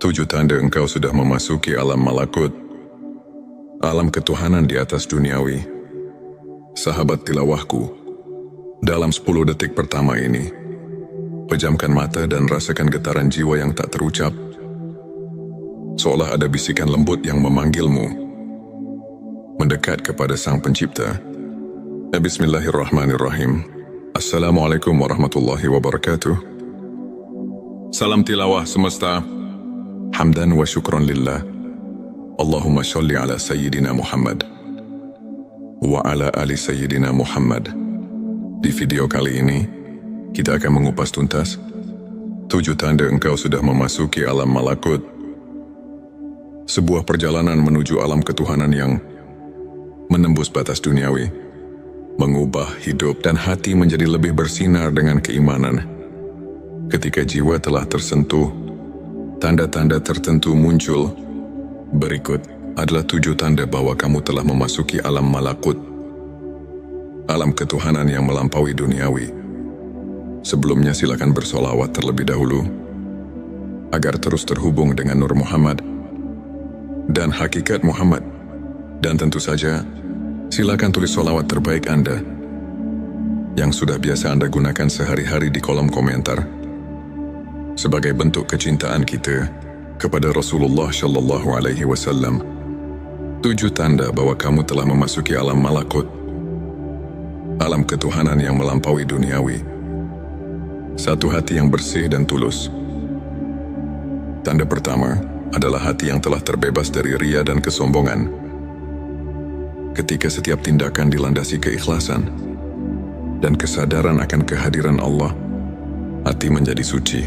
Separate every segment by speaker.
Speaker 1: 7 tanda engkau sudah memasuki alam malakut, alam ketuhanan di atas duniawi. Sahabat tilawahku, dalam 10 detik pertama ini, pejamkan mata dan rasakan getaran jiwa yang tak terucap, seolah ada bisikan lembut yang memanggilmu, mendekat kepada Sang Pencipta. Bismillahirrahmanirrahim. Assalamualaikum warahmatullahi wabarakatuh. Salam tilawah semesta. Hamdan wa syukran lillah. Allahumma sholli ala Sayyidina Muhammad wa ala ali Sayyidina Muhammad. Di video kali ini, kita akan mengupas tuntas 7 tanda engkau sudah memasuki alam malakut. Sebuah perjalanan menuju alam ketuhanan yang menembus batas duniawi, mengubah hidup dan hati menjadi lebih bersinar dengan keimanan. Ketika jiwa telah tersentuh, tanda-tanda tertentu muncul. Berikut adalah 7 tanda bahwa kamu telah memasuki alam malakut, alam ketuhanan yang melampaui duniawi. Sebelumnya silakan bersolawat terlebih dahulu, agar terus terhubung dengan Nur Muhammad dan hakikat Muhammad. Dan tentu saja, silakan tulis solawat terbaik Anda, yang sudah biasa Anda gunakan sehari-hari di kolom komentar, sebagai bentuk kecintaan kita kepada Rasulullah Shallallahu Alaihi Wasallam. 7 tanda bahwa kamu telah memasuki alam malakut, alam ketuhanan yang melampaui duniawi. 1. Hati yang bersih dan tulus. Tanda pertama adalah hati yang telah terbebas dari ria dan kesombongan. Ketika setiap tindakan dilandasi keikhlasan dan kesadaran akan kehadiran Allah, hati menjadi suci.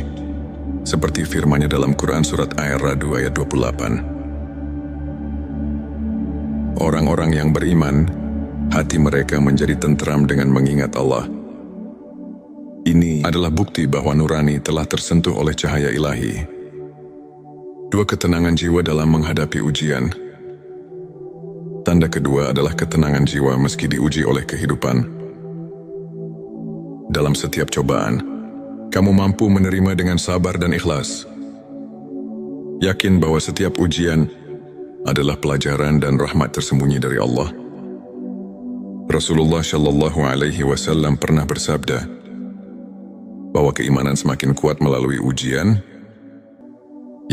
Speaker 1: Seperti firman-Nya dalam Quran surat Ar-Ra'd ayat 28. Orang-orang yang beriman, hati mereka menjadi tentram dengan mengingat Allah. Ini adalah bukti bahwa nurani telah tersentuh oleh cahaya ilahi. 2. Ketenangan jiwa dalam menghadapi ujian. Tanda kedua adalah ketenangan jiwa meski diuji oleh kehidupan. Dalam setiap cobaan, kamu mampu menerima dengan sabar dan ikhlas. Yakin bahwa setiap ujian adalah pelajaran dan rahmat tersembunyi dari Allah. Rasulullah Shallallahu Alaihi Wasallam pernah bersabda bahwa keimanan semakin kuat melalui ujian,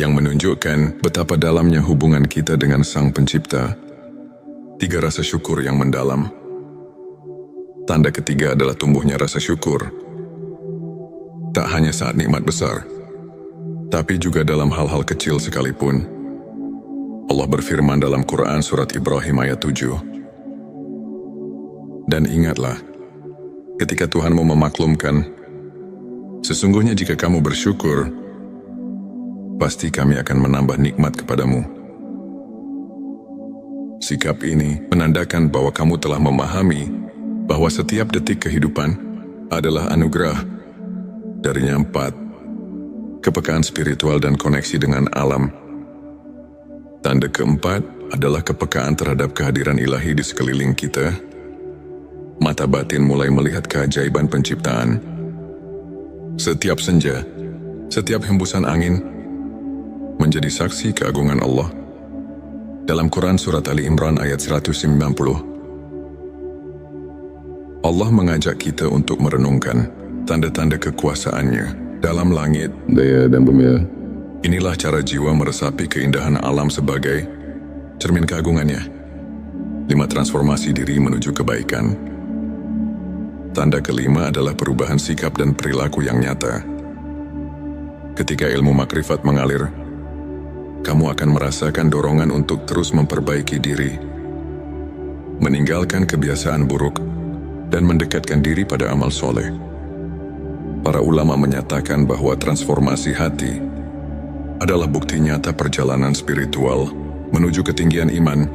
Speaker 1: yang menunjukkan betapa dalamnya hubungan kita dengan Sang Pencipta. 3. Rasa syukur yang mendalam. Tanda ketiga adalah tumbuhnya rasa syukur. Tak hanya saat nikmat besar, tapi juga dalam hal-hal kecil sekalipun. Allah berfirman dalam Quran surat Ibrahim ayat 7. Dan ingatlah, ketika Tuhanmu memaklumkan, sesungguhnya jika kamu bersyukur, pasti kami akan menambah nikmat kepadamu. Sikap ini menandakan bahwa kamu telah memahami bahwa setiap detik kehidupan adalah anugerah. Darinya 4. Kepekaan spiritual dan koneksi dengan alam. Tanda keempat adalah kepekaan terhadap kehadiran ilahi di sekeliling kita. Mata batin mulai melihat keajaiban penciptaan. Setiap senja, setiap hembusan angin, menjadi saksi keagungan Allah. Dalam Quran surat Ali Imran ayat 190, Allah mengajak kita untuk merenungkan tanda-tanda kekuasaan-Nya dalam langit, daya dan bumi. Inilah cara jiwa meresapi keindahan alam sebagai cermin keagungan-Nya. 5. Transformasi diri menuju kebaikan. Tanda kelima adalah perubahan sikap dan perilaku yang nyata. Ketika ilmu makrifat mengalir, kamu akan merasakan dorongan untuk terus memperbaiki diri, meninggalkan kebiasaan buruk, dan mendekatkan diri pada amal soleh. Para ulama menyatakan bahwa transformasi hati adalah bukti nyata perjalanan spiritual menuju ketinggian iman.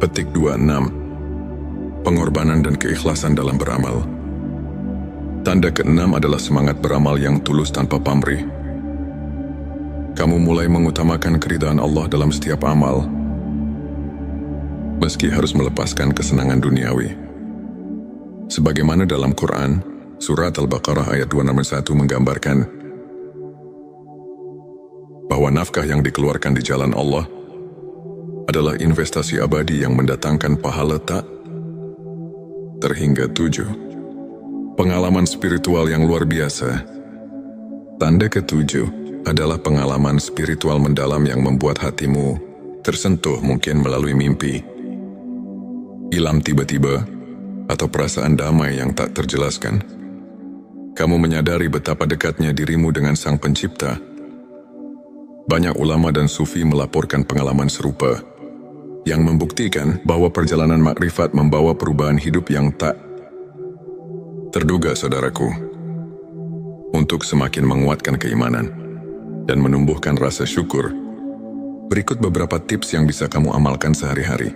Speaker 1: Petik 26. Pengorbanan dan keikhlasan dalam beramal. Tanda ke-6 adalah semangat beramal yang tulus tanpa pamrih. Kamu mulai mengutamakan keridhaan Allah dalam setiap amal, meski harus melepaskan kesenangan duniawi. Sebagaimana dalam Quran, Surat Al-Baqarah ayat 261 menggambarkan, bahwa nafkah yang dikeluarkan di jalan Allah adalah investasi abadi yang mendatangkan pahala tak terhingga 7. Pengalaman spiritual yang luar biasa. Tanda ke-7 adalah pengalaman spiritual mendalam yang membuat hatimu tersentuh, mungkin melalui mimpi, ilham tiba-tiba, atau perasaan damai yang tak terjelaskan. Kamu menyadari betapa dekatnya dirimu dengan Sang Pencipta. Banyak ulama dan sufi melaporkan pengalaman serupa yang membuktikan bahwa perjalanan makrifat membawa perubahan hidup yang tak terduga, saudaraku. Untuk semakin menguatkan keimanan dan menumbuhkan rasa syukur, berikut beberapa tips yang bisa kamu amalkan sehari-hari.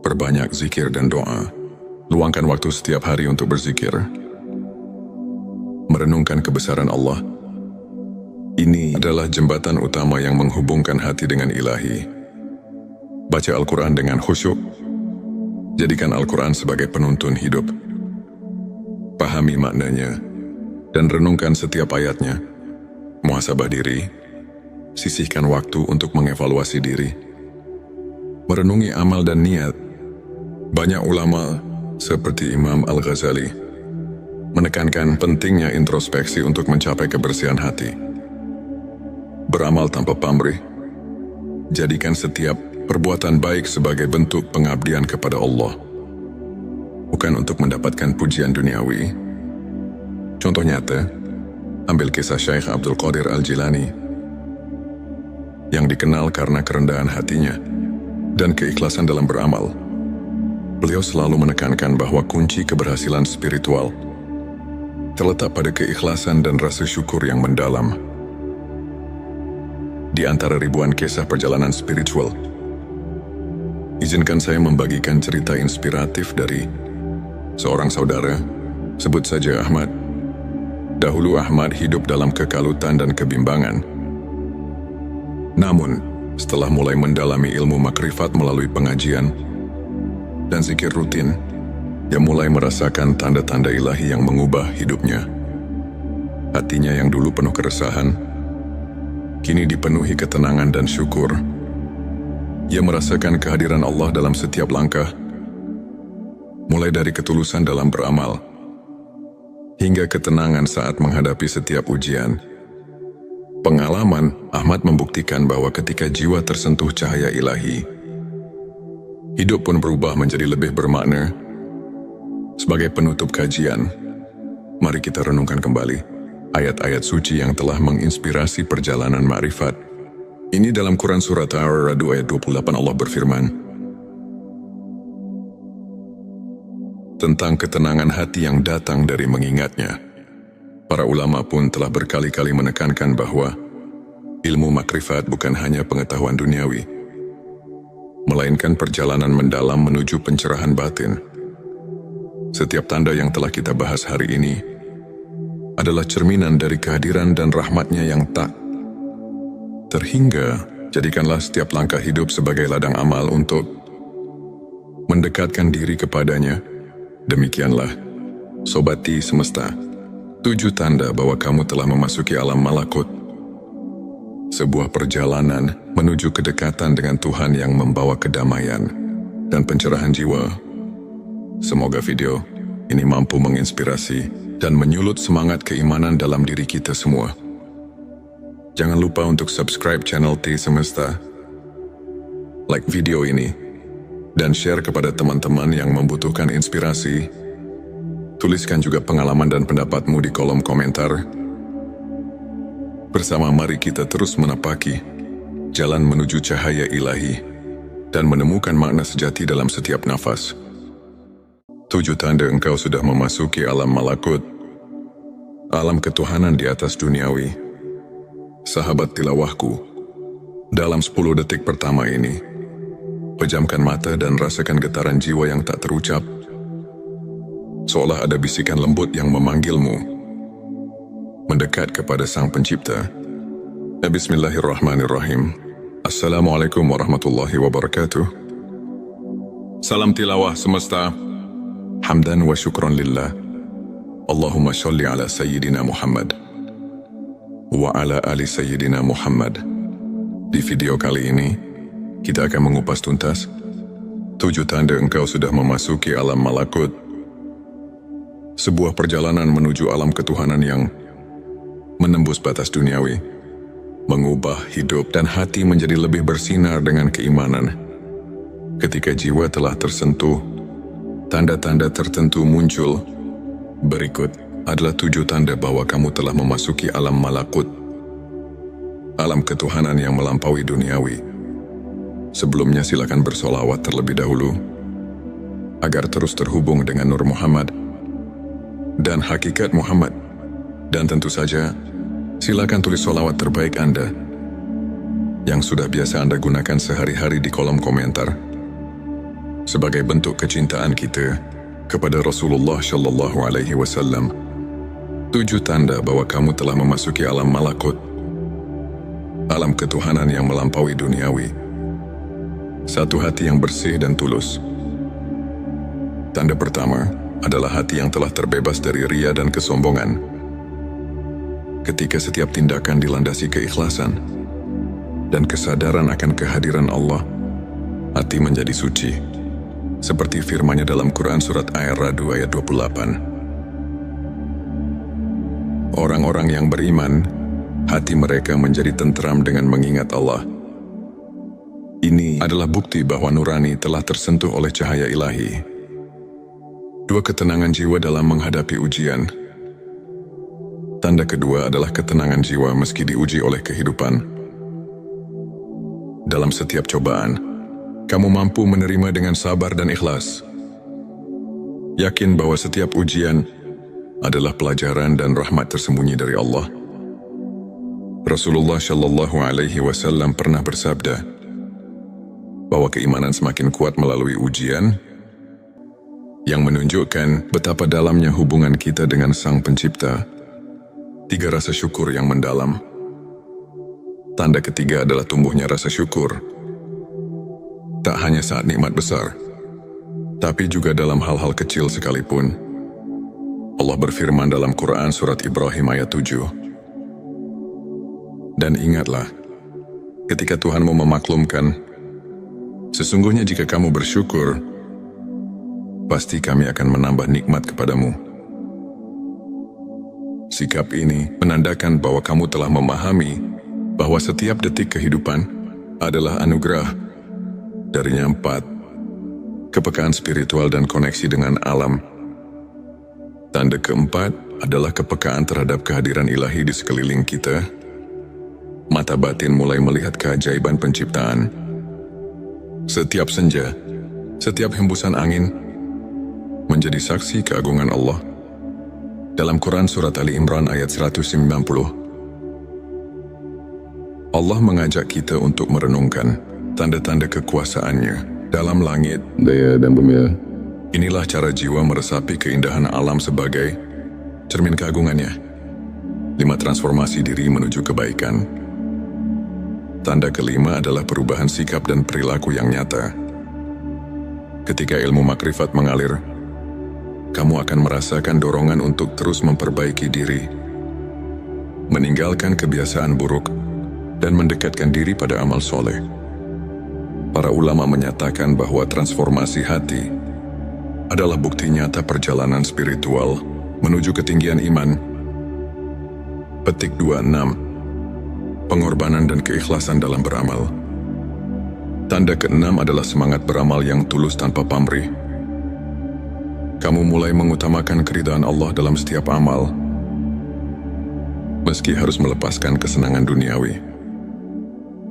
Speaker 1: Perbanyak zikir dan doa. Luangkan waktu setiap hari untuk berzikir. Merenungkan kebesaran Allah. Ini adalah jembatan utama yang menghubungkan hati dengan Ilahi. Baca Al-Quran dengan khusyuk. Jadikan Al-Quran sebagai penuntun hidup. Pahami maknanya dan renungkan setiap ayatnya. Muhasabah diri. Sisihkan waktu untuk mengevaluasi diri. Merenungi amal dan niat. Banyak ulama seperti Imam Al-Ghazali menekankan pentingnya introspeksi untuk mencapai kebersihan hati. Beramal tanpa pamrih. Jadikan setiap perbuatan baik sebagai bentuk pengabdian kepada Allah, bukan untuk mendapatkan pujian duniawi. Contoh nyata, ambil kisah Syekh Abdul Qadir Al-Jilani yang dikenal karena kerendahan hatinya dan keikhlasan dalam beramal. Beliau selalu menekankan bahwa kunci keberhasilan spiritual terletak pada keikhlasan dan rasa syukur yang mendalam. Di antara ribuan kisah perjalanan spiritual, izinkan saya membagikan cerita inspiratif dari seorang saudara, sebut saja Ahmad. Dahulu Ahmad hidup dalam kekalutan dan kebimbangan. Namun, setelah mulai mendalami ilmu makrifat melalui pengajian dan zikir rutin, dia mulai merasakan tanda-tanda ilahi yang mengubah hidupnya. Hatinya yang dulu penuh keresahan, kini dipenuhi ketenangan dan syukur. Ia merasakan kehadiran Allah dalam setiap langkah, mulai dari ketulusan dalam beramal, hingga ketenangan saat menghadapi setiap ujian. Pengalaman Ahmad membuktikan bahwa ketika jiwa tersentuh cahaya ilahi, hidup pun berubah menjadi lebih bermakna. Sebagai penutup kajian, mari kita renungkan kembali ayat-ayat suci yang telah menginspirasi perjalanan makrifat. Ini dalam Quran Surat Ar-Ra'd ayat 28 Allah berfirman tentang ketenangan hati yang datang dari mengingatnya. Para ulama pun telah berkali-kali menekankan bahwa ilmu makrifat bukan hanya pengetahuan duniawi, melainkan perjalanan mendalam menuju pencerahan batin. Setiap tanda yang telah kita bahas hari ini adalah cerminan dari kehadiran dan rahmatnya yang tak terhingga. Jadikanlah setiap langkah hidup sebagai ladang amal untuk mendekatkan diri kepadanya. Demikianlah, Sobati Semesta, 7 tanda bahwa kamu telah memasuki alam malakut. Sebuah perjalanan menuju kedekatan dengan Tuhan yang membawa kedamaian dan pencerahan jiwa. Semoga video ini mampu menginspirasi dan menyulut semangat keimanan dalam diri kita semua. Jangan lupa untuk subscribe channel T Semesta, like video ini, dan share kepada teman-teman yang membutuhkan inspirasi. Tuliskan juga pengalaman dan pendapatmu di kolom komentar. Bersama mari kita terus menapaki jalan menuju cahaya ilahi dan menemukan makna sejati dalam setiap nafas. 7 tanda engkau sudah memasuki alam malakut, alam ketuhanan di atas duniawi. Sahabat tilawahku, dalam 10 detik pertama ini, pejamkan mata dan rasakan getaran jiwa yang tak terucap. Seolah ada bisikan lembut yang memanggilmu mendekat kepada Sang Pencipta. Bismillahirrahmanirrahim. Assalamualaikum warahmatullahi wabarakatuh. Salam tilawah semesta. Hamdan wa syukran lillah. Allahumma sholli ala Sayyidina Muhammad wa ala ali Sayyidina Muhammad. Di video kali ini, kita akan mengupas tuntas 7 tanda engkau sudah memasuki alam malakut. Sebuah perjalanan menuju alam ketuhanan yang menembus batas duniawi, mengubah hidup dan hati menjadi lebih bersinar dengan keimanan. Ketika jiwa telah tersentuh, tanda-tanda tertentu muncul. Berikut adalah 7 tanda bahwa kamu telah memasuki alam malakut, alam ketuhanan yang melampaui duniawi. Sebelumnya silakan bersolawat terlebih dahulu, agar terus terhubung dengan Nur Muhammad dan hakikat Muhammad. Dan tentu saja, silakan tulis solawat terbaik Anda yang sudah biasa Anda gunakan sehari-hari di kolom komentar, sebagai bentuk kecintaan kita kepada Rasulullah Shallallahu Alaihi Wasallam. 7 tanda bahwa kamu telah memasuki alam malakut, alam ketuhanan yang melampaui duniawi. 1. Hati yang bersih dan tulus. Tanda pertama adalah hati yang telah terbebas dari ria dan kesombongan. Ketika setiap tindakan dilandasi keikhlasan dan kesadaran akan kehadiran Allah, hati menjadi suci. Seperti firman-Nya dalam Quran Surat Ar-Ra'd ayat 28. Orang-orang yang beriman, hati mereka menjadi tentram dengan mengingat Allah. Ini adalah bukti bahwa nurani telah tersentuh oleh cahaya ilahi. 2. Ketenangan jiwa dalam menghadapi ujian. Tanda kedua adalah ketenangan jiwa meski diuji oleh kehidupan. Dalam setiap cobaan, kamu mampu menerima dengan sabar dan ikhlas. Yakin bahwa setiap ujian adalah pelajaran dan rahmat tersembunyi dari Allah. Rasulullah Shallallahu Alaihi Wasallam pernah bersabda bahwa keimanan semakin kuat melalui ujian, yang menunjukkan betapa dalamnya hubungan kita dengan Sang Pencipta. 3. Rasa syukur yang mendalam. Tanda ketiga adalah tumbuhnya rasa syukur. Tak hanya saat nikmat besar, tapi juga dalam hal-hal kecil sekalipun. Allah berfirman dalam Quran Surat Ibrahim ayat 7. Dan ingatlah, ketika Tuhanmu memaklumkan, sesungguhnya jika kamu bersyukur, pasti kami akan menambah nikmat kepadamu. Sikap ini menandakan bahwa kamu telah memahami bahwa setiap detik kehidupan adalah anugerah. Darinya 4. Kepekaan spiritual dan koneksi dengan alam. Tanda keempat adalah kepekaan terhadap kehadiran ilahi di sekeliling kita. Mata batin mulai melihat keajaiban penciptaan. Setiap senja, setiap hembusan angin menjadi saksi keagungan Allah. Dalam Quran Surat Ali Imran ayat 190, Allah mengajak kita untuk merenungkan tanda-tanda kekuasaannya dalam langit, daya dan bumi. Inilah cara jiwa meresapi keindahan alam sebagai cermin keagungannya. 5. Transformasi diri menuju kebaikan. Tanda kelima adalah perubahan sikap dan perilaku yang nyata. Ketika ilmu makrifat mengalir, kamu akan merasakan dorongan untuk terus memperbaiki diri, meninggalkan kebiasaan buruk, dan mendekatkan diri pada amal soleh. Para ulama menyatakan bahwa transformasi hati adalah bukti nyata perjalanan spiritual menuju ketinggian iman. Petik 26. Pengorbanan dan keikhlasan dalam beramal. Tanda keenam adalah semangat beramal yang tulus tanpa pamrih. Kamu mulai mengutamakan keridhaan Allah dalam setiap amal, meski harus melepaskan kesenangan duniawi.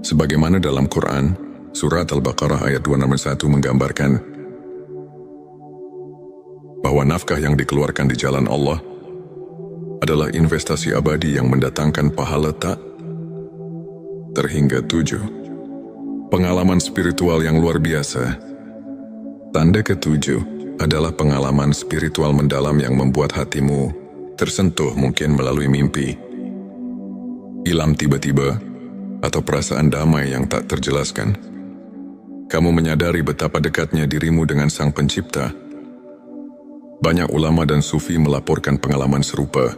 Speaker 1: Sebagaimana dalam Quran, Surat Al-Baqarah ayat 261 menggambarkan bahwa nafkah yang dikeluarkan di jalan Allah adalah investasi abadi yang mendatangkan pahala tak terhingga 7. Pengalaman spiritual yang luar biasa. Tanda ke-7 adalah pengalaman spiritual mendalam yang membuat hatimu tersentuh, mungkin melalui mimpi, ilham tiba-tiba, atau perasaan damai yang tak terjelaskan. Kamu menyadari betapa dekatnya dirimu dengan Sang Pencipta. Banyak ulama dan sufi melaporkan pengalaman serupa,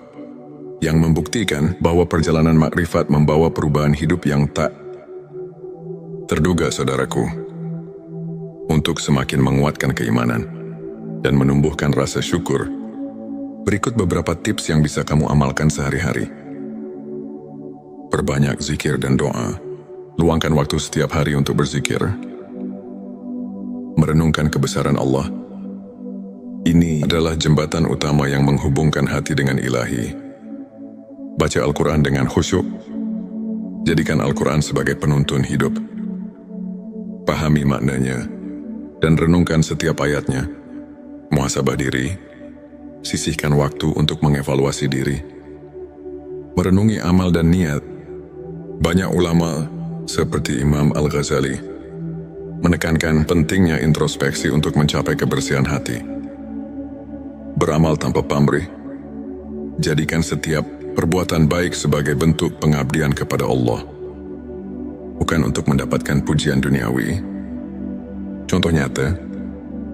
Speaker 1: yang membuktikan bahwa perjalanan makrifat membawa perubahan hidup yang tak terduga, saudaraku. Untuk semakin menguatkan keimanan dan menumbuhkan rasa syukur, berikut beberapa tips yang bisa kamu amalkan sehari-hari. Perbanyak zikir dan doa. Luangkan waktu setiap hari untuk berzikir. Merenungkan kebesaran Allah. Ini adalah jembatan utama yang menghubungkan hati dengan Ilahi. Baca Al-Quran dengan khusyuk. Jadikan Al-Quran sebagai penuntun hidup. Pahami maknanya dan renungkan setiap ayatnya. Muhasabah diri. Sisihkan waktu untuk mengevaluasi diri. Merenungi amal dan niat. Banyak ulama seperti Imam Al-Ghazali menekankan pentingnya introspeksi untuk mencapai kebersihan hati. Beramal tanpa pamrih. Jadikan setiap perbuatan baik sebagai bentuk pengabdian kepada Allah, bukan untuk mendapatkan pujian duniawi. Contoh nyata,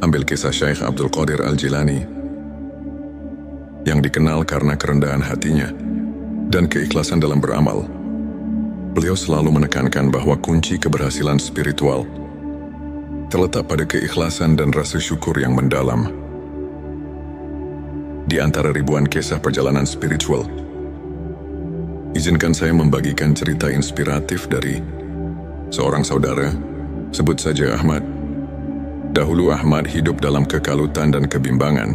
Speaker 1: ambil kisah Syekh Abdul Qadir Al-Jilani yang dikenal karena kerendahan hatinya dan keikhlasan dalam beramal. Beliau selalu menekankan bahwa kunci keberhasilan spiritual terletak pada keikhlasan dan rasa syukur yang mendalam. Di antara ribuan kisah perjalanan spiritual, izinkan saya membagikan cerita inspiratif dari seorang saudara, sebut saja Ahmad. Dahulu Ahmad hidup dalam kekalutan dan kebimbangan.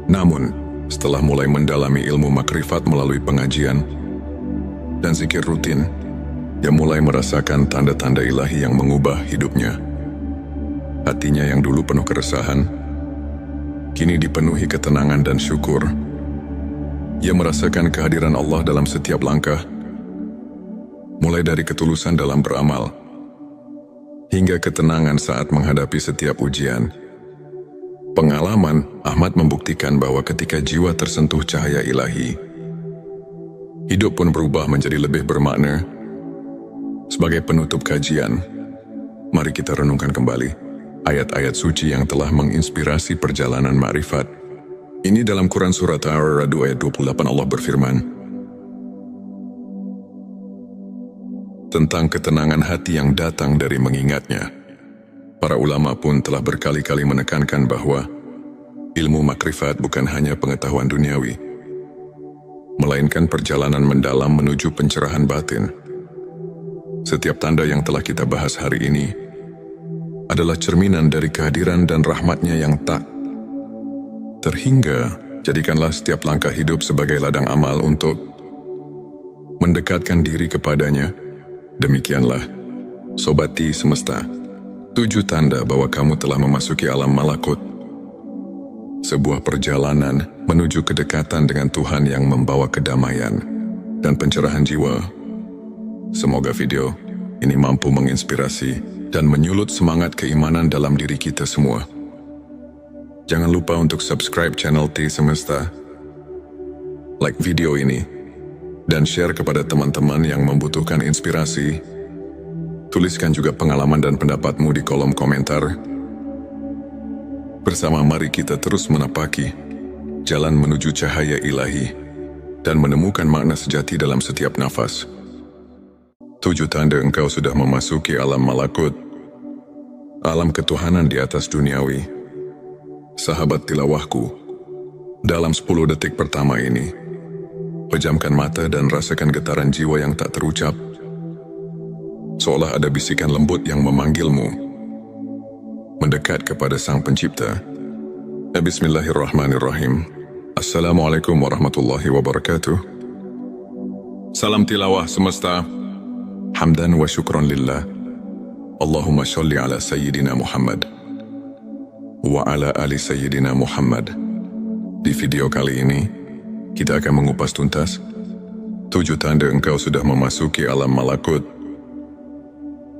Speaker 1: Namun, setelah mulai mendalami ilmu makrifat melalui pengajian dan zikir rutin, dia mulai merasakan tanda-tanda ilahi yang mengubah hidupnya. Hatinya yang dulu penuh keresahan, kini dipenuhi ketenangan dan syukur. Ia merasakan kehadiran Allah dalam setiap langkah, mulai dari ketulusan dalam beramal, hingga ketenangan saat menghadapi setiap ujian. Pengalaman Ahmad membuktikan bahwa ketika jiwa tersentuh cahaya ilahi, hidup pun berubah menjadi lebih bermakna. Sebagai penutup kajian, mari kita renungkan kembali ayat-ayat suci yang telah menginspirasi perjalanan makrifat. Ini dalam Quran Surat Ar-Ra'd ayat 28 Allah berfirman tentang ketenangan hati yang datang dari mengingatnya. Para ulama pun telah berkali-kali menekankan bahwa ilmu makrifat bukan hanya pengetahuan duniawi, melainkan perjalanan mendalam menuju pencerahan batin. Setiap tanda yang telah kita bahas hari ini adalah cerminan dari kehadiran dan rahmatnya yang tak terhingga. Jadikanlah setiap langkah hidup sebagai ladang amal untuk mendekatkan diri kepadanya. Demikianlah, Sobati Semesta, 7 tanda bahwa kamu telah memasuki alam malakut. Sebuah perjalanan menuju kedekatan dengan Tuhan yang membawa kedamaian dan pencerahan jiwa. Semoga video ini mampu menginspirasi dan menyulut semangat keimanan dalam diri kita semua. Jangan lupa untuk subscribe channel T Semesta, like video ini, dan share kepada teman-teman yang membutuhkan inspirasi. Tuliskan juga pengalaman dan pendapatmu di kolom komentar. Bersama mari kita terus menapaki jalan menuju cahaya ilahi dan menemukan makna sejati dalam setiap nafas. 7 tanda engkau sudah memasuki alam malakut, alam ketuhanan di atas duniawi. Sahabat tilawahku, dalam 10 detik pertama ini, pejamkan mata dan rasakan getaran jiwa yang tak terucap. Seolah ada bisikan lembut yang memanggilmu mendekat kepada Sang Pencipta. Bismillahirrahmanirrahim. Assalamualaikum warahmatullahi wabarakatuh. Salam tilawah semesta. Hamdan wa syukran lillah. Allahumma sholli ala Sayyidina Muhammad wa ala ali Sayyidina Muhammad. Di video kali ini, kita akan mengupas tuntas 7 tanda engkau sudah memasuki alam malakut.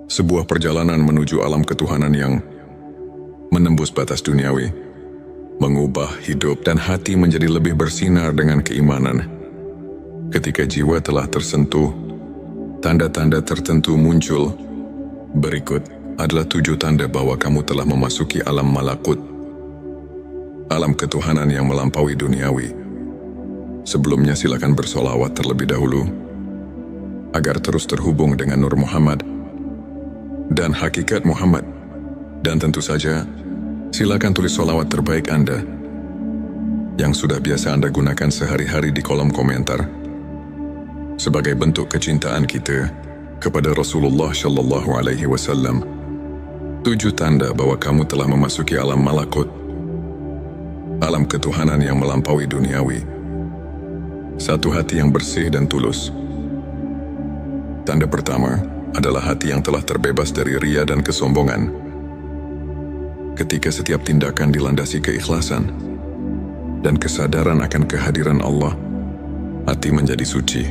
Speaker 1: Sebuah perjalanan menuju alam ketuhanan yang menembus batas duniawi, mengubah hidup dan hati menjadi lebih bersinar dengan keimanan. Ketika jiwa telah tersentuh, tanda-tanda tertentu muncul. Berikut adalah 7 tanda bahwa kamu telah memasuki alam malakut, alam ketuhanan yang melampaui duniawi. Sebelumnya silakan bersolawat terlebih dahulu, agar terus terhubung dengan Nur Muhammad dan hakikat Muhammad. Dan tentu saja, silakan tulis solawat terbaik Anda yang sudah biasa Anda gunakan sehari-hari di kolom komentar sebagai bentuk kecintaan kita kepada Rasulullah Shallallahu Alaihi Wasallam. 7 tanda bahwa kamu telah memasuki alam malakut, alam ketuhanan yang melampaui duniawi. 1. Hati yang bersih dan tulus. Tanda pertama adalah hati yang telah terbebas dari ria dan kesombongan. Ketika setiap tindakan dilandasi keikhlasan dan kesadaran akan kehadiran Allah, hati menjadi suci.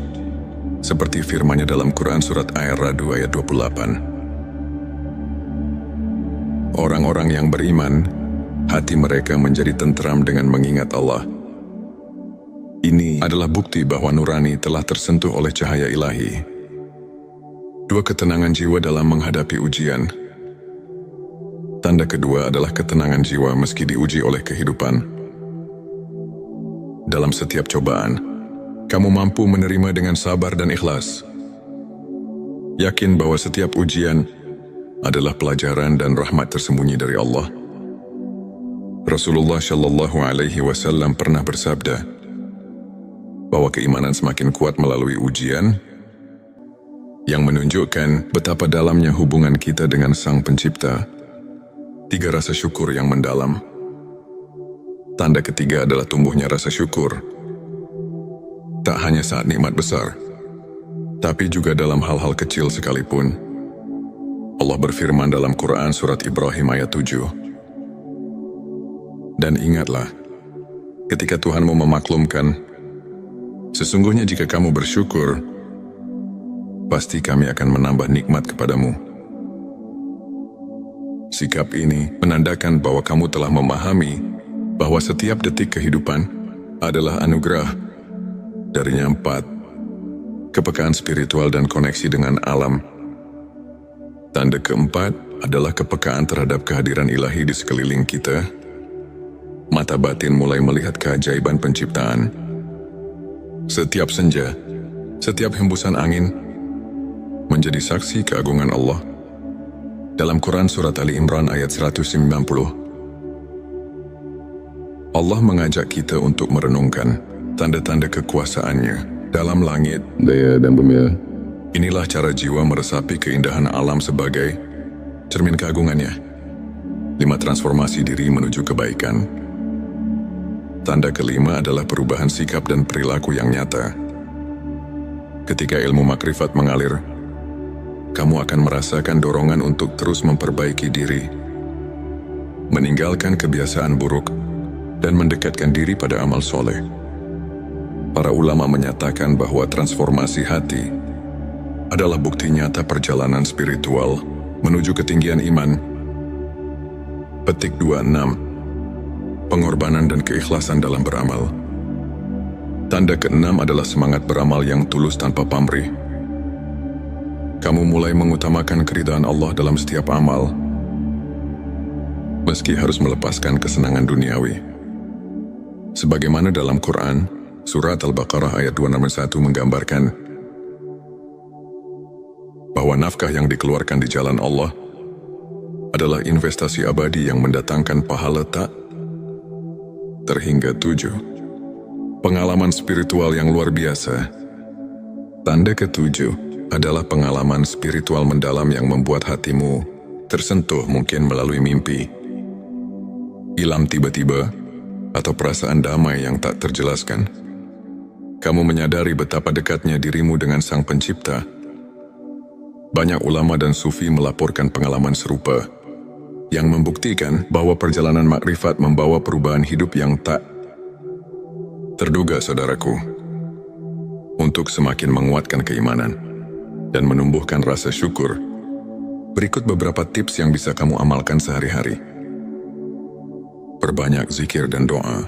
Speaker 1: Seperti firman-Nya dalam Quran Surat Ar-Ra'd ayat 28. Orang-orang yang beriman, hati mereka menjadi tentram dengan mengingat Allah. Ini adalah bukti bahwa nurani telah tersentuh oleh cahaya ilahi. 2. Ketenangan jiwa dalam menghadapi ujian. Tanda kedua adalah ketenangan jiwa meski diuji oleh kehidupan. Dalam setiap cobaan, kamu mampu menerima dengan sabar dan ikhlas. Yakin bahwa setiap ujian adalah pelajaran dan rahmat tersembunyi dari Allah. Rasulullah Shallallahu Alaihi Wasallam pernah bersabda bahwa keimanan semakin kuat melalui ujian, yang menunjukkan betapa dalamnya hubungan kita dengan Sang Pencipta. 3. Rasa syukur yang mendalam. Tanda ketiga adalah tumbuhnya rasa syukur. Tak hanya saat nikmat besar, tapi juga dalam hal-hal kecil sekalipun. Allah berfirman dalam Quran Surat Ibrahim ayat 7. Dan ingatlah, ketika Tuhanmu memaklumkan, sesungguhnya jika kamu bersyukur, pasti kami akan menambah nikmat kepadamu. Sikap ini menandakan bahwa kamu telah memahami bahwa setiap detik kehidupan adalah anugerah. Darinya 4. Kepekaan spiritual dan koneksi dengan alam. Tanda keempat adalah kepekaan terhadap kehadiran ilahi di sekeliling kita. Mata batin mulai melihat keajaiban penciptaan. Setiap senja, setiap hembusan angin menjadi saksi keagungan Allah. Dalam Quran Surat Ali Imran ayat 190, Allah mengajak kita untuk merenungkan tanda-tanda kekuasaan-Nya dalam langit, daya dan bumi. Inilah cara jiwa meresapi keindahan alam sebagai cermin keagungan-Nya. 5. Transformasi diri menuju kebaikan. Tanda kelima adalah perubahan sikap dan perilaku yang nyata. Ketika ilmu makrifat mengalir, kamu akan merasakan dorongan untuk terus memperbaiki diri, meninggalkan kebiasaan buruk, dan mendekatkan diri pada amal soleh. Para ulama menyatakan bahwa transformasi hati adalah bukti nyata perjalanan spiritual menuju ketinggian iman. Petik 26. Pengorbanan dan keikhlasan dalam beramal. Tanda keenam adalah semangat beramal yang tulus tanpa pamrih. Kamu mulai mengutamakan keridhaan Allah dalam setiap amal, meski harus melepaskan kesenangan duniawi. Sebagaimana dalam Quran, Surat Al-Baqarah ayat 261 menggambarkan bahwa nafkah yang dikeluarkan di jalan Allah adalah investasi abadi yang mendatangkan pahala tak terhingga 7. Pengalaman spiritual yang luar biasa. Tanda ke-7 adalah pengalaman spiritual mendalam yang membuat hatimu tersentuh, mungkin melalui mimpi, ilham tiba-tiba, atau perasaan damai yang tak terjelaskan. Kamu menyadari betapa dekatnya dirimu dengan Sang Pencipta. Banyak ulama dan sufi melaporkan pengalaman serupa, yang membuktikan bahwa perjalanan makrifat membawa perubahan hidup yang tak terduga, saudaraku. Untuk semakin menguatkan keimanan dan menumbuhkan rasa syukur, berikut beberapa tips yang bisa kamu amalkan sehari-hari. Perbanyak zikir dan doa.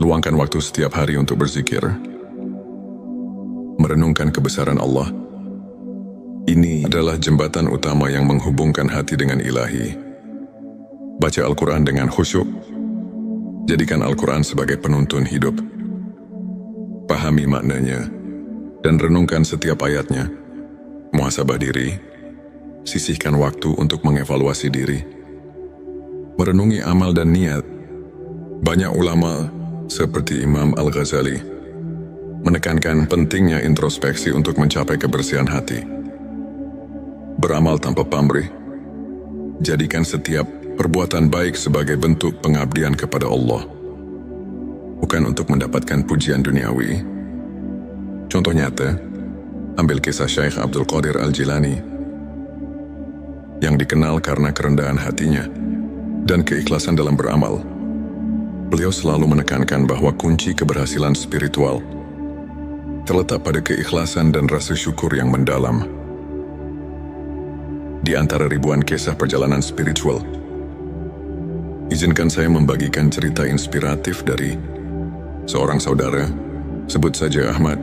Speaker 1: Luangkan waktu setiap hari untuk berzikir. Merenungkan kebesaran Allah. Ini adalah jembatan utama yang menghubungkan hati dengan ilahi. Baca Al-Quran dengan khusyuk. Jadikan Al-Quran sebagai penuntun hidup. pahami maknanya, dan renungkan setiap ayatnya. Muhasabah diri, sisihkan waktu untuk mengevaluasi diri. Merenungi amal dan niat. Banyak ulama seperti Imam Al-Ghazali menekankan pentingnya introspeksi untuk mencapai kebersihan hati. Beramal tanpa pamrih. Jadikan setiap perbuatan baik sebagai bentuk pengabdian kepada Allah, bukan untuk mendapatkan pujian duniawi. Contoh nyata, ambil kisah Syekh Abdul Qadir Al-Jilani yang dikenal karena kerendahan hatinya dan keikhlasan dalam beramal. Beliau selalu menekankan bahwa kunci keberhasilan spiritual terletak pada keikhlasan dan rasa syukur yang mendalam. Di antara ribuan kisah perjalanan spiritual, izinkan saya membagikan cerita inspiratif dari seorang saudara, sebut saja Ahmad.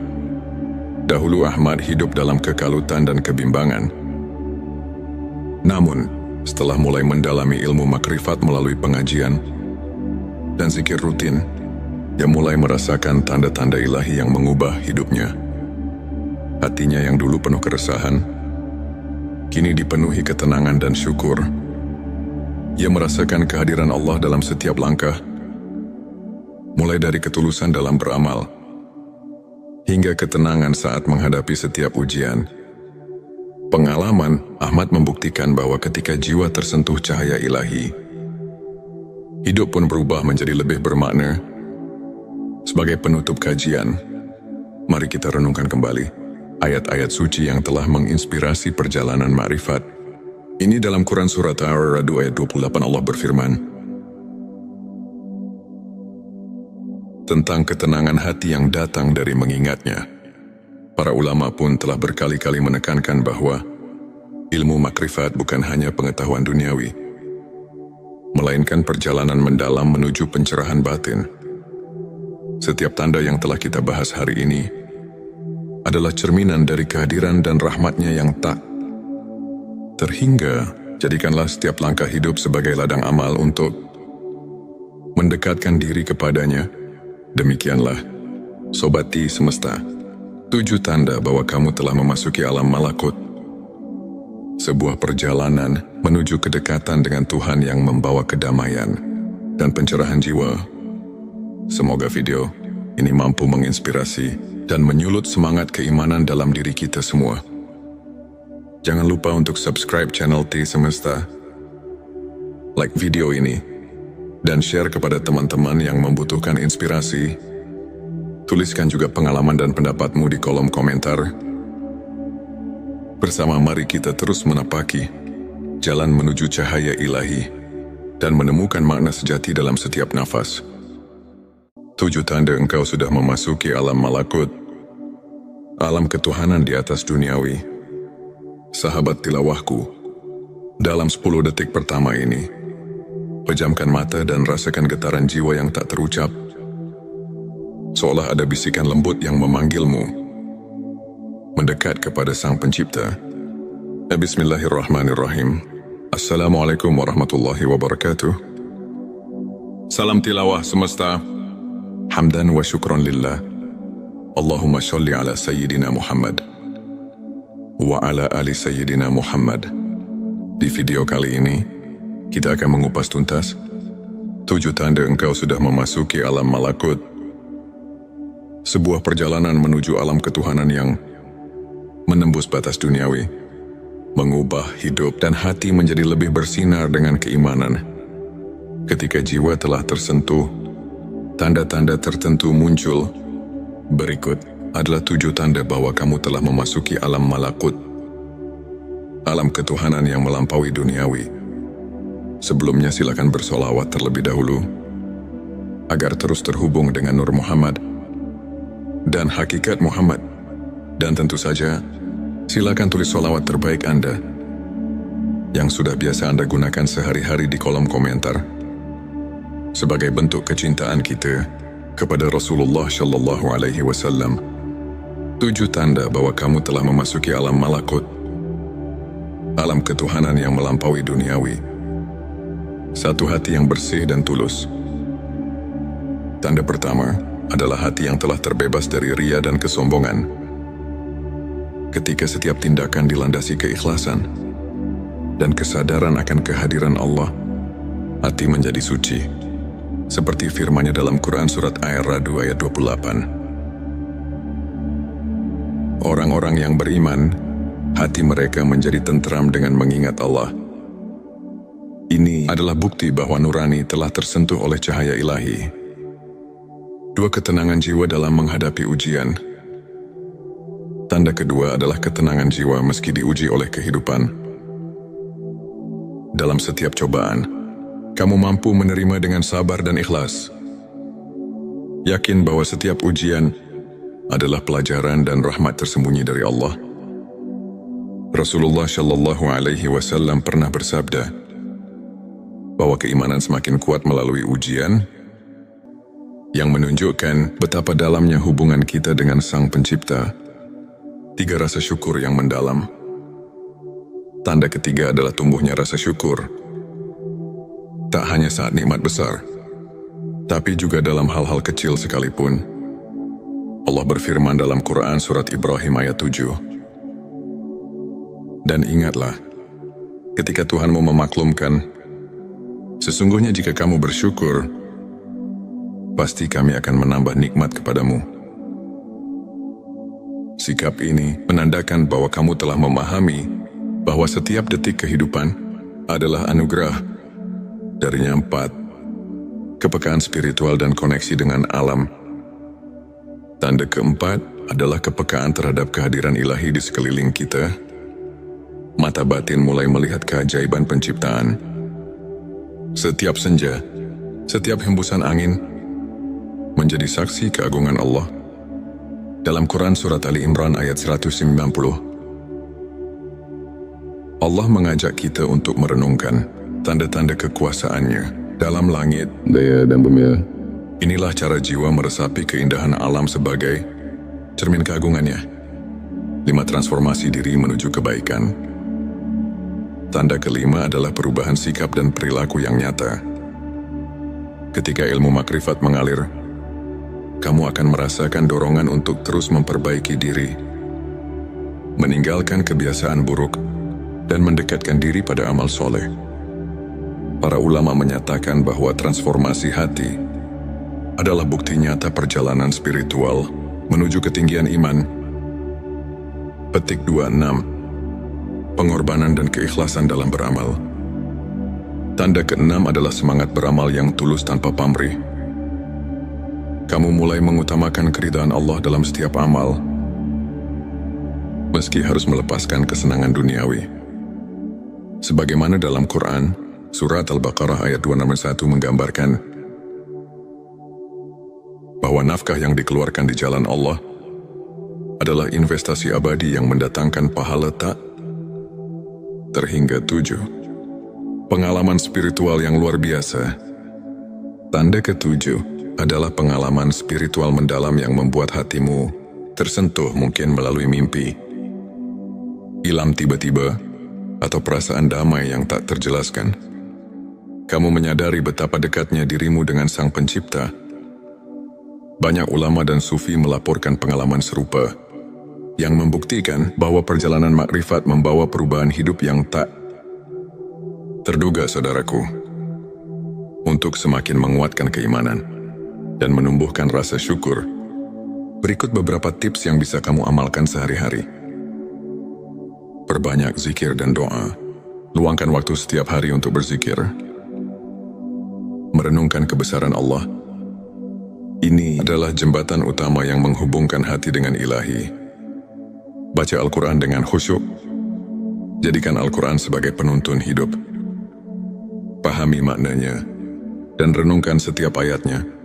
Speaker 1: Dahulu Ahmad hidup dalam kekalutan dan kebimbangan. Namun, setelah mulai mendalami ilmu makrifat melalui pengajian dan zikir rutin, dia mulai merasakan tanda-tanda ilahi yang mengubah hidupnya. Hatinya yang dulu penuh keresahan, kini dipenuhi ketenangan dan syukur. Ia merasakan kehadiran Allah dalam setiap langkah, mulai dari ketulusan dalam beramal, hingga ketenangan saat menghadapi setiap ujian. Pengalaman Ahmad membuktikan bahwa ketika jiwa tersentuh cahaya ilahi, hidup pun berubah menjadi lebih bermakna. Sebagai penutup kajian, mari kita renungkan kembali ayat-ayat suci yang telah menginspirasi perjalanan ma'rifat. Ini dalam Quran Surat Ar-Ra'd ayat 28 Allah berfirman tentang ketenangan hati yang datang dari mengingatnya. Para ulama pun telah berkali-kali menekankan bahwa ilmu makrifat bukan hanya pengetahuan duniawi, melainkan perjalanan mendalam menuju pencerahan batin. Setiap tanda yang telah kita bahas hari ini adalah cerminan dari kehadiran dan rahmatnya yang tak terhingga. Jadikanlah setiap langkah hidup sebagai ladang amal untuk mendekatkan diri kepadanya. Demikianlah, Sobati Semesta, 7 tanda bahwa kamu telah memasuki alam malakut. Sebuah perjalanan menuju kedekatan dengan Tuhan yang membawa kedamaian dan pencerahan jiwa. Semoga video ini mampu menginspirasi dan menyulut semangat keimanan dalam diri kita semua. Jangan lupa untuk subscribe channel T Semesta, like video ini, dan share kepada teman-teman yang membutuhkan inspirasi. Tuliskan juga pengalaman dan pendapatmu di kolom komentar. Bersama mari kita terus menapaki jalan menuju cahaya ilahi dan menemukan makna sejati dalam setiap nafas. 7 tanda engkau sudah memasuki alam malakut, alam ketuhanan di atas duniawi. Sahabat tilawahku, dalam 10 detik pertama ini, pejamkan mata dan rasakan getaran jiwa yang tak terucap. Seolah ada bisikan lembut yang memanggilmu mendekat kepada Sang Pencipta. Bismillahirrahmanirrahim. Assalamualaikum warahmatullahi wabarakatuh. Salam tilawah semesta. Hamdan wa syukran lillah. Allahumma sholli ala Sayyidina Muhammad wa ala ali Sayyidina Muhammad. Di video kali ini, kita akan mengupas tuntas 7 tanda engkau sudah memasuki alam malakut. Sebuah perjalanan menuju alam ketuhanan yang menembus batas duniawi, mengubah hidup dan hati menjadi lebih bersinar dengan keimanan. Ketika jiwa telah tersentuh, tanda-tanda tertentu muncul. Berikut adalah 7 tanda bahwa kamu telah memasuki alam malakut, alam ketuhanan yang melampaui duniawi. Sebelumnya silakan bersolawat terlebih dahulu, agar terus terhubung dengan Nur Muhammad dan hakikat Muhammad. Dan tentu saja, silakan tulis solawat terbaik Anda yang sudah biasa Anda gunakan sehari-hari di kolom komentar, sebagai bentuk kecintaan kita kepada Rasulullah Shallallahu Alaihi Wasallam. 7 tanda bahwa kamu telah memasuki alam malakut, alam ketuhanan yang melampaui duniawi. 1. Hati yang bersih dan tulus. Tanda pertama, adalah hati yang telah terbebas dari ria dan kesombongan. Ketika setiap tindakan dilandasi keikhlasan dan kesadaran akan kehadiran Allah, hati menjadi suci. Seperti firman-Nya dalam Quran surat Ar-Ra'd ayat 28. Orang-orang yang beriman, hati mereka menjadi tentram dengan mengingat Allah. Ini adalah bukti bahwa nurani telah tersentuh oleh cahaya ilahi. Dua, ketenangan jiwa dalam menghadapi ujian. Tanda kedua adalah ketenangan jiwa meski diuji oleh kehidupan. Dalam setiap cobaan, kamu mampu menerima dengan sabar dan ikhlas. Yakin bahwa setiap ujian adalah pelajaran dan rahmat tersembunyi dari Allah. Rasulullah Shallallahu Alaihi Wasallam pernah bersabda bahwa keimanan semakin kuat melalui ujian, yang menunjukkan betapa dalamnya hubungan kita dengan Sang Pencipta. 3, rasa syukur yang mendalam. Tanda ketiga adalah tumbuhnya rasa syukur. Tak hanya saat nikmat besar, tapi juga dalam hal-hal kecil sekalipun. Allah berfirman dalam Quran surat Ibrahim ayat 7. Dan ingatlah, ketika Tuhanmu memaklumkan, sesungguhnya jika kamu bersyukur, pasti kami akan menambah nikmat kepadamu. Sikap ini menandakan bahwa kamu telah memahami bahwa setiap detik kehidupan adalah anugerah. Darinya 4, kepekaan spiritual dan koneksi dengan alam. Tanda keempat adalah kepekaan terhadap kehadiran ilahi di sekeliling kita. Mata batin mulai melihat keajaiban penciptaan. Setiap senja, setiap hembusan angin menjadi saksi keagungan Allah. Dalam Quran surat Ali Imran ayat 190, Allah mengajak kita untuk merenungkan tanda-tanda kekuasaan-Nya dalam langit, daya dan bumi. Inilah cara jiwa meresapi keindahan alam sebagai cermin keagungan-Nya. 5, transformasi diri menuju kebaikan. Tanda kelima adalah perubahan sikap dan perilaku yang nyata. Ketika ilmu makrifat mengalir, kamu akan merasakan dorongan untuk terus memperbaiki diri, meninggalkan kebiasaan buruk, dan mendekatkan diri pada amal soleh. Para ulama menyatakan bahwa transformasi hati adalah bukti nyata perjalanan spiritual menuju ketinggian iman. Petik 26. Pengorbanan dan keikhlasan dalam beramal. Tanda ke-6 adalah semangat beramal yang tulus tanpa pamrih. Kamu mulai mengutamakan keridhaan Allah dalam setiap amal, meski harus melepaskan kesenangan duniawi. Sebagaimana dalam Quran, surat Al-Baqarah ayat 261 menggambarkan bahwa nafkah yang dikeluarkan di jalan Allah adalah investasi abadi yang mendatangkan pahala tak terhingga 7. Pengalaman spiritual yang luar biasa. Tanda ke-7 adalah pengalaman spiritual mendalam yang membuat hatimu tersentuh, mungkin melalui mimpi, ilham tiba-tiba, atau perasaan damai yang tak terjelaskan. Kamu menyadari betapa dekatnya dirimu dengan Sang Pencipta. Banyak ulama dan sufi melaporkan pengalaman serupa, yang membuktikan bahwa perjalanan makrifat membawa perubahan hidup yang tak terduga, saudaraku. Untuk semakin menguatkan keimanan dan menumbuhkan rasa syukur, berikut beberapa tips yang bisa kamu amalkan sehari-hari. Perbanyak zikir dan doa. Luangkan waktu setiap hari untuk berzikir. Merenungkan kebesaran Allah. Ini adalah jembatan utama yang menghubungkan hati dengan ilahi. Baca Al-Quran dengan khusyuk. Jadikan Al-Quran sebagai penuntun hidup. Pahami maknanya dan renungkan setiap ayatnya.